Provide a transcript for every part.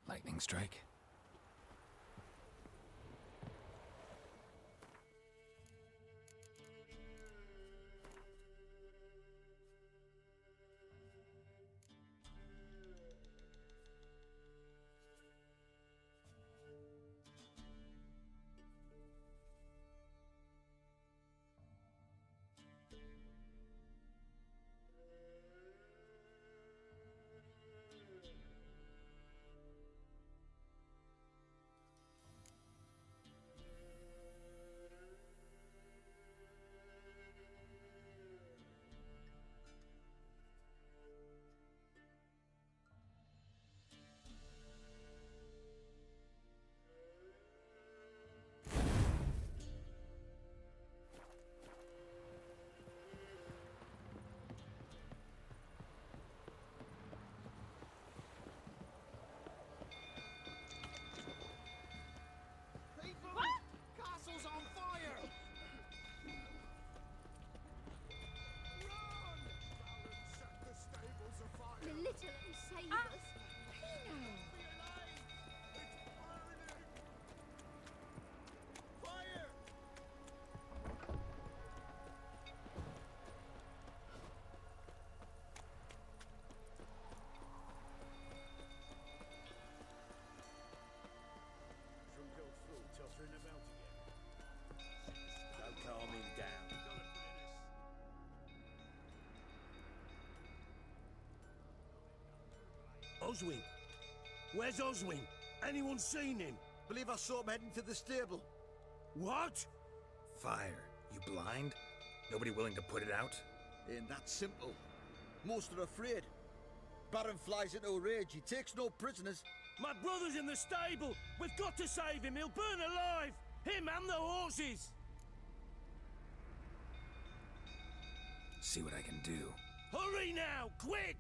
Lightning strike. Castle's on fire! Run! Velen set the stables afire! The little save us. Pino! Be alive! It's burning! Fire! From go through, tottering about again. Don't calm him down. Oswin! Where's Oswin? Anyone seen him? Believe I saw him heading to the stable. What? Fire. You blind? Nobody willing to put it out? Ain't that simple. Most are afraid. Baron flies into a rage. He takes no prisoners. My brother's in the stable! We've got to save him! He'll burn alive! Him and the horses! See what I can do. Hurry now! Quick!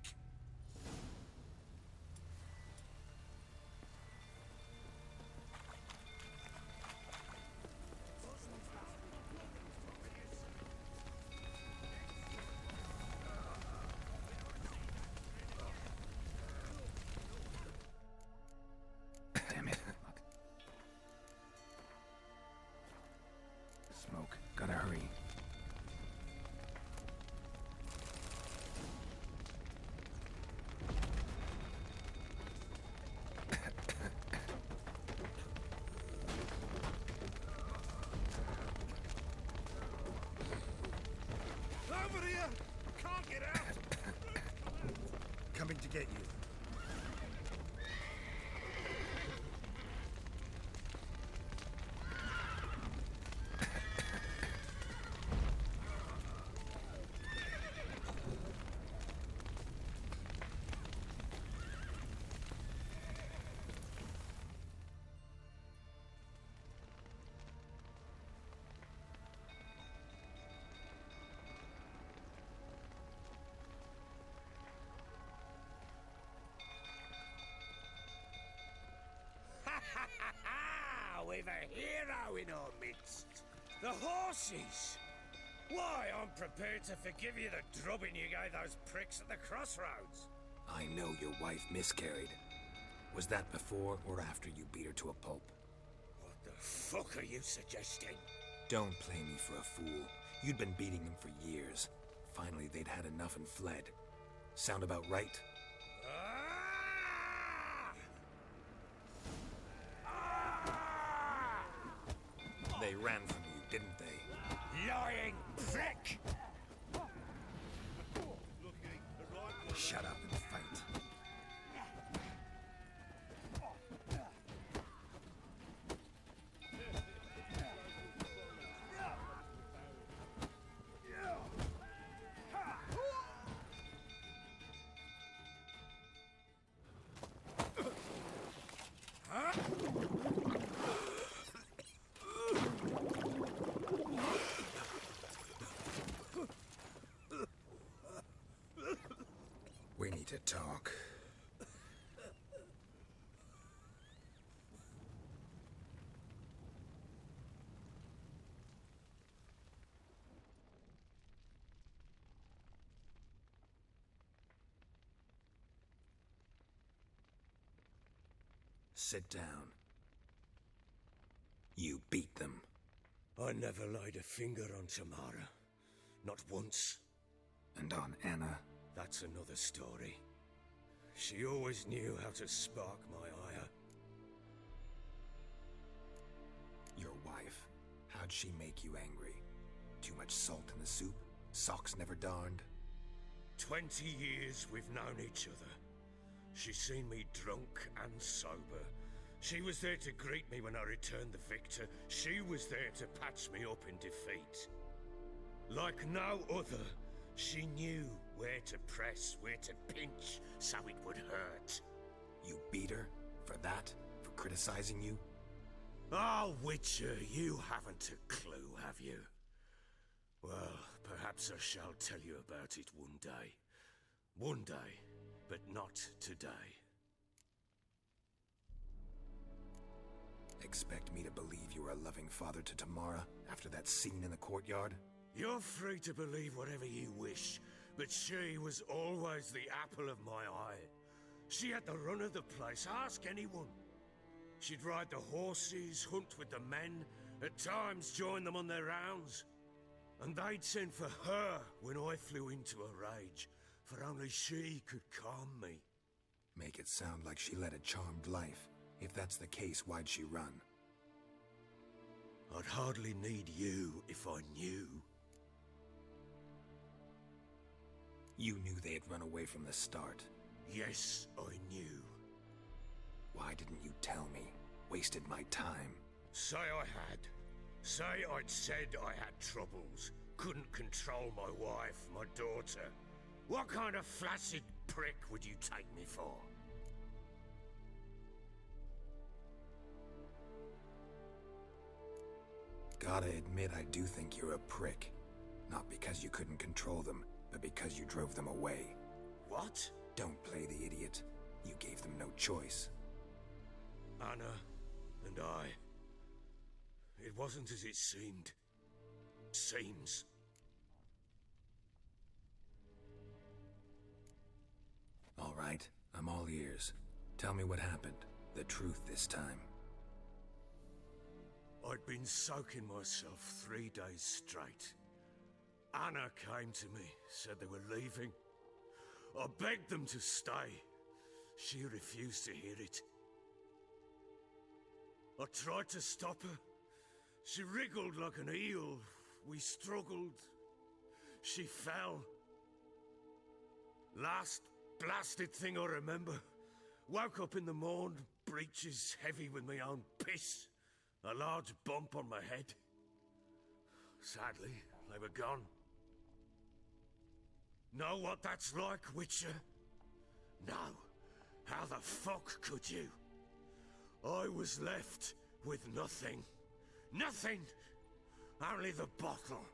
Damn it. Look. Smoke. Gotta hurry. Over here! Can't get out! Coming to get you. We've a hero in our midst. The horses! Why, I'm prepared to forgive you the drubbing you gave those pricks at the crossroads. I know your wife miscarried. Was that before or after you beat her to a pulp? What the fuck are you suggesting? Don't play me for a fool. You'd been beating them for years. Finally, they'd had enough and fled. Sound about right? Ah! They ran from you, didn't they? Lying prick! Shut up and fight. We need to talk. Sit down. You beat them. I never laid a finger on Tamara. Not once. And on Anna? That's another story. She always knew how to spark my ire. Your wife. How'd she make you angry? Too much salt in the soup? Socks never darned? 20 years we've known each other. She's seen me drunk and sober. She was there to greet me when I returned the victor. She was there to patch me up in defeat. Like no other, she knew where to press, where to pinch, so it would hurt. You beat her? For that? For criticizing you? Oh, Witcher, you haven't a clue, have you? Well, perhaps I shall tell you about it one day. One day, but not today. Expect me to believe you were a loving father to Tamara after that scene in the courtyard? You're free to believe whatever you wish, but she was always the apple of my eye. She had the run of the place, ask anyone. She'd ride the horses, hunt with the men, at times join them on their rounds. And they'd send for her when I flew into a rage, for only she could calm me. Make it sound like she led a charmed life. If that's the case, why'd she run? I'd hardly need you if I knew. You knew they had run away from the start. Yes, I knew. Why didn't you tell me? Wasted my time. Say I had. Say I'd said I had troubles. Couldn't control my wife, my daughter. What kind of flaccid prick would you take me for? Gotta admit, I do think you're a prick. Not because you couldn't control them, but because you drove them away. What? Don't play the idiot. You gave them no choice. Anna and I. It wasn't as it seemed. Seems. All right, I'm all ears. Tell me what happened. The truth this time. I'd been soaking myself 3 days straight. Anna came to me, said they were leaving. I begged them to stay. She refused to hear it. I tried to stop her. She wriggled like an eel. We struggled. She fell. Last blasted thing I remember. Woke up in the morn, breeches heavy with my own piss. A large bump on my head. Sadly, they were gone. Know what that's like, Witcher? No. How the fuck could you? I was left with nothing. Nothing! Only the bottle.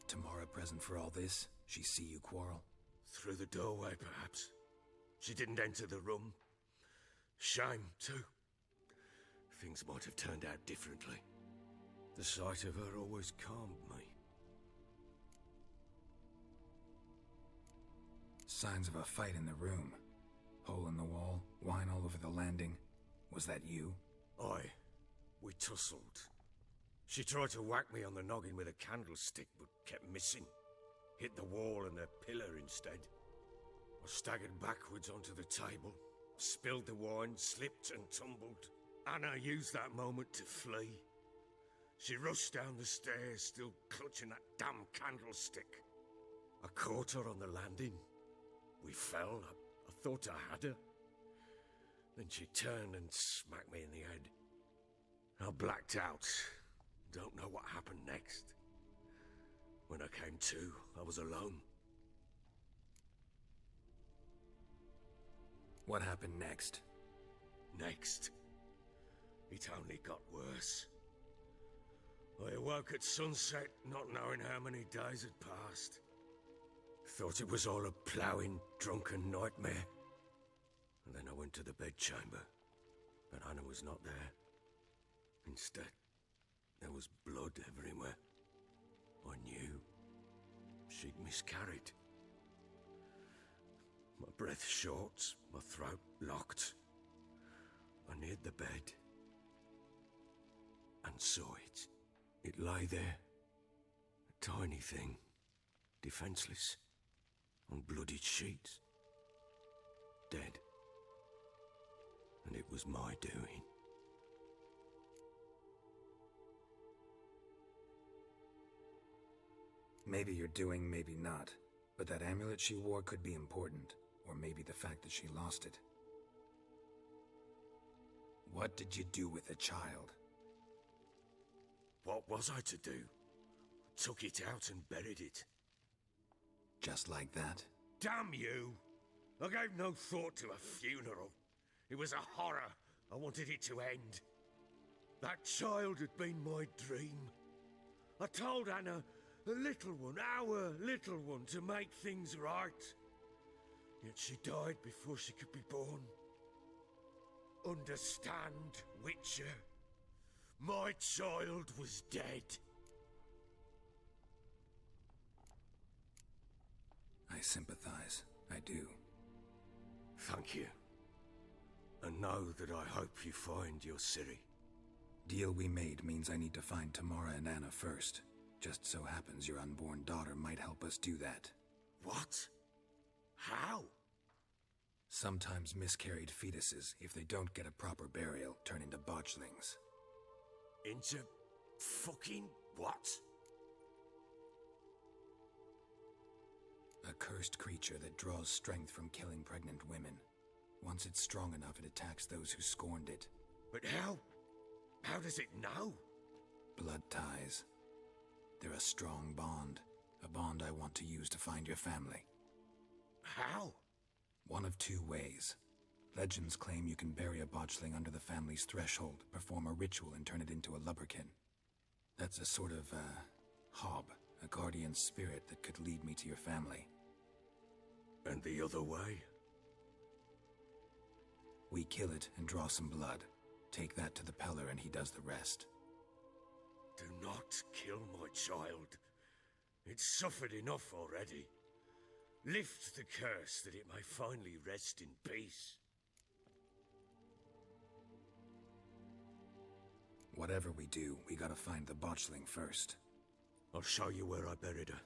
Tamara present for all this? She see you quarrel? Through the doorway, perhaps. She didn't enter the room. Shame, too. Things might have turned out differently. The sight of her always calmed me. Signs of a fight in the room. Hole in the wall, wine all over the landing. Was that you? Aye. We tussled. She tried to whack me on the noggin with a candlestick, but kept missing. Hit the wall and the pillar instead. I staggered backwards onto the table, spilled the wine, slipped and tumbled. Anna used that moment to flee. She rushed down the stairs, still clutching that damn candlestick. I caught her on the landing. We fell. I thought I had her. Then she turned and smacked me in the head. I blacked out. Don't know what happened next. When I came to, I was alone. What happened next? Next, it only got worse. I awoke at sunset, not knowing how many days had passed. Thought it was all a ploughing, drunken nightmare. And then I went to the bedchamber, but Anna was not there. Instead, there was blood everywhere. I knew she'd miscarried. My breath short, my throat locked. I neared the bed and saw it. It lay there, a tiny thing, defenseless, on bloodied sheets, dead. And it was my doing. Maybe you're doing, maybe not. But that amulet she wore could be important. Or maybe the fact that she lost it. What did you do with the child? What was I to do? Took it out and buried it. Just like that? Damn you! I gave no thought to a funeral. It was a horror. I wanted it to end. That child had been my dream. I told Anna, the little one, our little one, to make things right. Yet she died before she could be born. Understand, Witcher? My child was dead. I sympathize. I do. Thank you. And know that I hope you find your Ciri. Deal we made means I need to find Tamara and Anna first. Just so happens your unborn daughter might help us do that. What? How? Sometimes miscarried fetuses, if they don't get a proper burial, turn into botchlings. Into fucking what? A cursed creature that draws strength from killing pregnant women. Once it's strong enough, it attacks those who scorned it. But how? How does it know? Blood ties. They're a strong bond. A bond I want to use to find your family. How? One of two ways. Legends claim you can bury a botchling under the family's threshold, perform a ritual, and turn it into a lubberkin. That's a sort of, hob, a guardian spirit that could lead me to your family. And the other way? We kill it and draw some blood. Take that to the Peller and he does the rest. Do not kill my child. It's suffered enough already. Lift the curse that it may finally rest in peace. Whatever we do, we gotta find the botchling first. I'll show you where I buried her,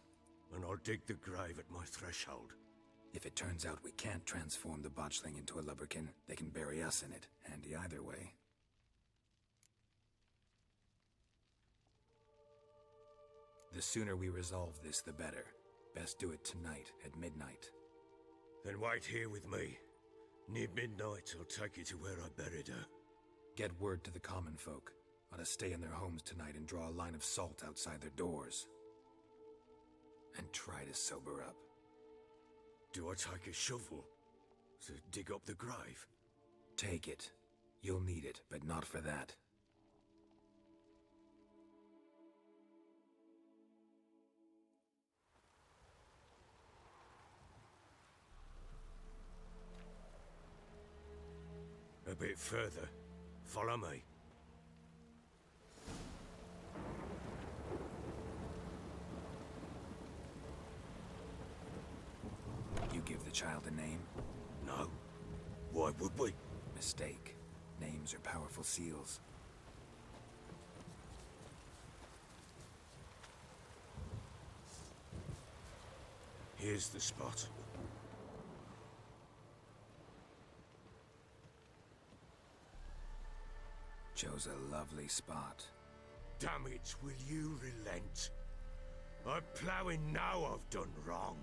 and I'll dig the grave at my threshold. If it turns out we can't transform the botchling into a lubberkin, they can bury us in it. Handy either way. The sooner we resolve this, the better. Best do it tonight, at midnight. Then wait here with me. Near midnight, I'll take you to where I buried her. Get word to the common folk. Ought to stay in their homes tonight and draw a line of salt outside their doors. And try to sober up. Do I take a shovel to dig up the grave? Take it. You'll need it, but not for that. A bit further. Follow me. You give the child a name? No. Why would we? Mistake. Names are powerful seals. Here's the spot. Chose a lovely spot. Damn it, will you relent? I'm ploughing now I've done wrong.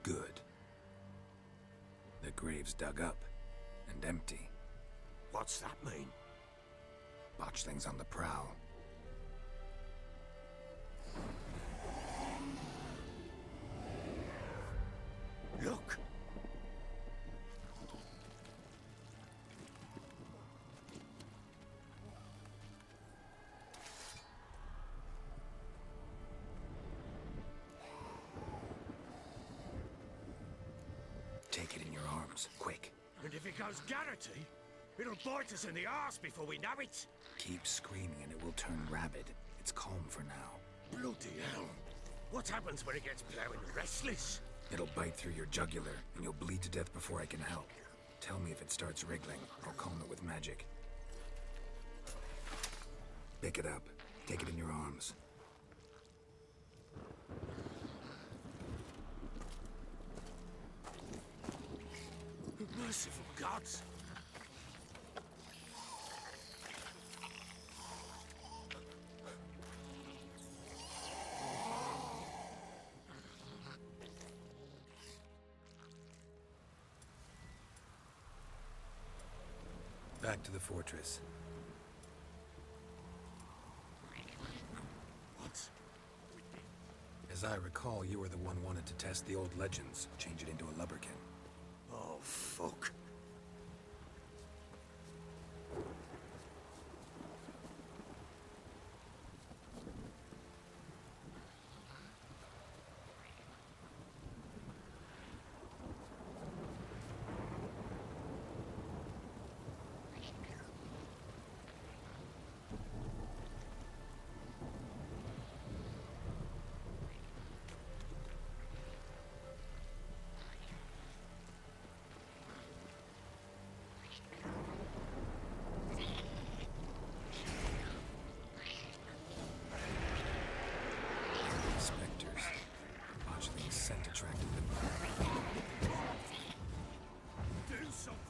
Good. The grave's dug up and empty. What's that mean? Botchling's on the prowl. Look! Take it in your arms, quick. And if it goes Garrity, it'll bite us in the arse before we know it. Keep screaming and it will turn rabid. It's calm for now. Bloody hell. What happens when it gets ploughing restless? It'll bite through your jugular, and you'll bleed to death before I can help. Tell me if it starts wriggling. I'll calm it with magic. Pick it up. Take it in your arms. Merciful gods! Back to the fortress. What? As I recall, you were the one wanted to test the old legends, change it into a lubberkin. Oh, fuck. Spectres. Botchling's scent attracted them. Do something!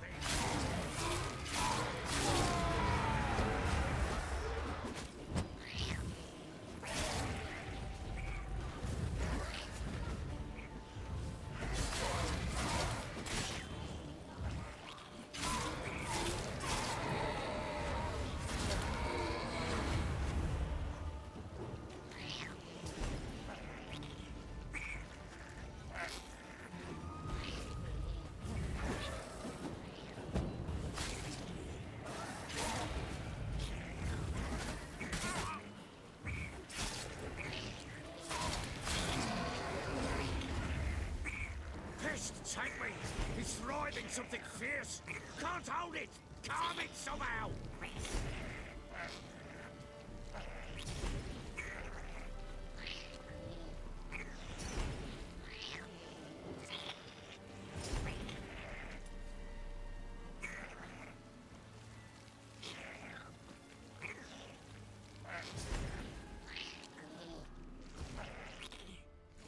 Take me! He's thriving something fierce! Can't hold it! Calm it somehow!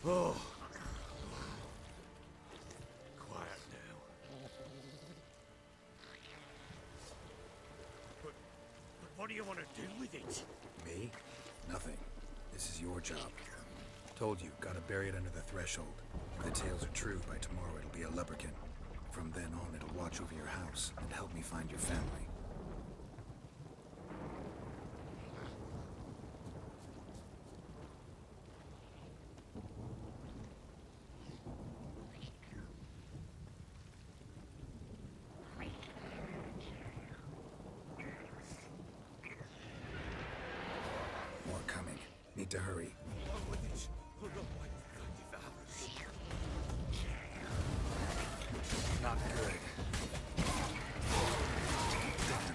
Oh. Quiet now. But what do you want to do with it? Me? Nothing. This is your job. Told you, gotta bury it under the threshold. If the tales are true, by tomorrow it'll be a lubberkin. From then on, it'll watch over your house and help me find your family. More coming. Need to hurry. On with it. Hold on, why you devours. Not good. Damn.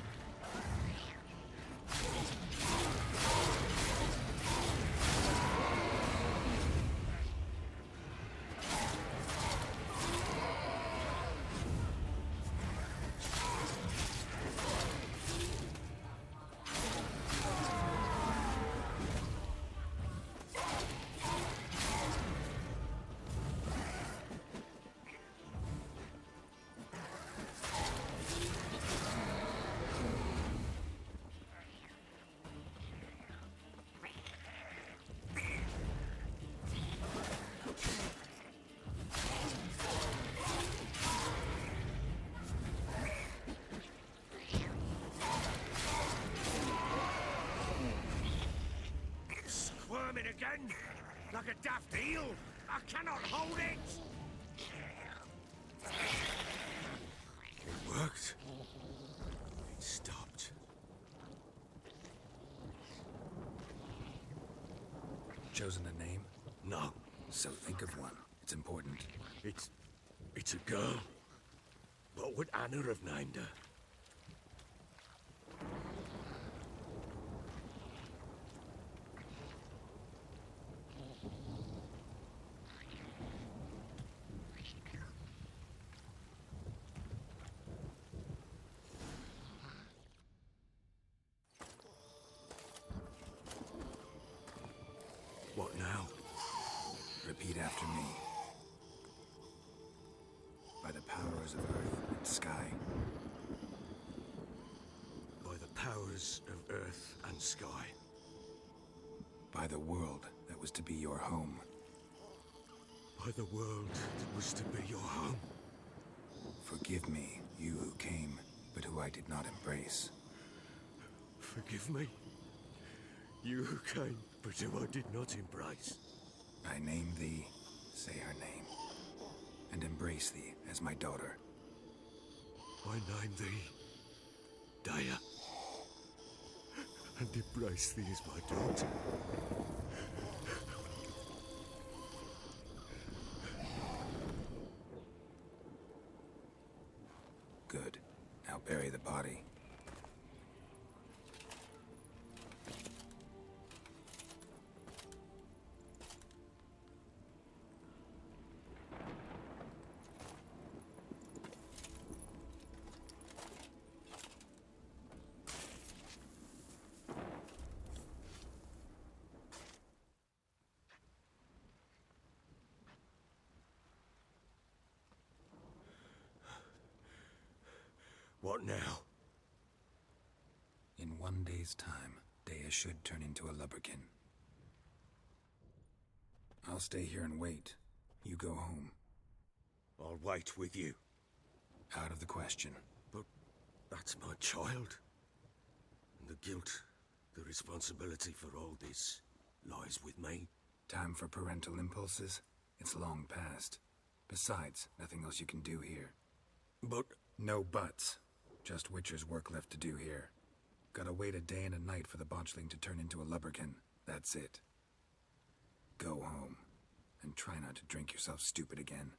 Squirming again? Like a daft eel? I cannot hold it! It worked. It stopped. Chosen a name? No, So think of one. It's important. it's a girl. What would Anna have named her? Repeat after me. By the powers of earth and sky. By the powers of earth and sky. By the world that was to be your home. By the world that was to be your home. Forgive me, you who came, but who I did not embrace. Forgive me. You who came, but who I did not embrace. I name thee, say her name, and embrace thee as my daughter. I name thee, Daya, and embrace thee as my daughter. Good. Now bury the body. What now? In 1 day's time, Dea should turn into a lubberkin. I'll stay here and wait. You go home. I'll wait with you. Out of the question. But that's my child. And the guilt, the responsibility for all this lies with me. Time for parental impulses? It's long past. Besides, nothing else you can do here. But No buts. Just Witcher's work left to do here. Gotta wait a day and a night for the botchling to turn into a lubberkin. That's it. Go home. And try not to drink yourself stupid again.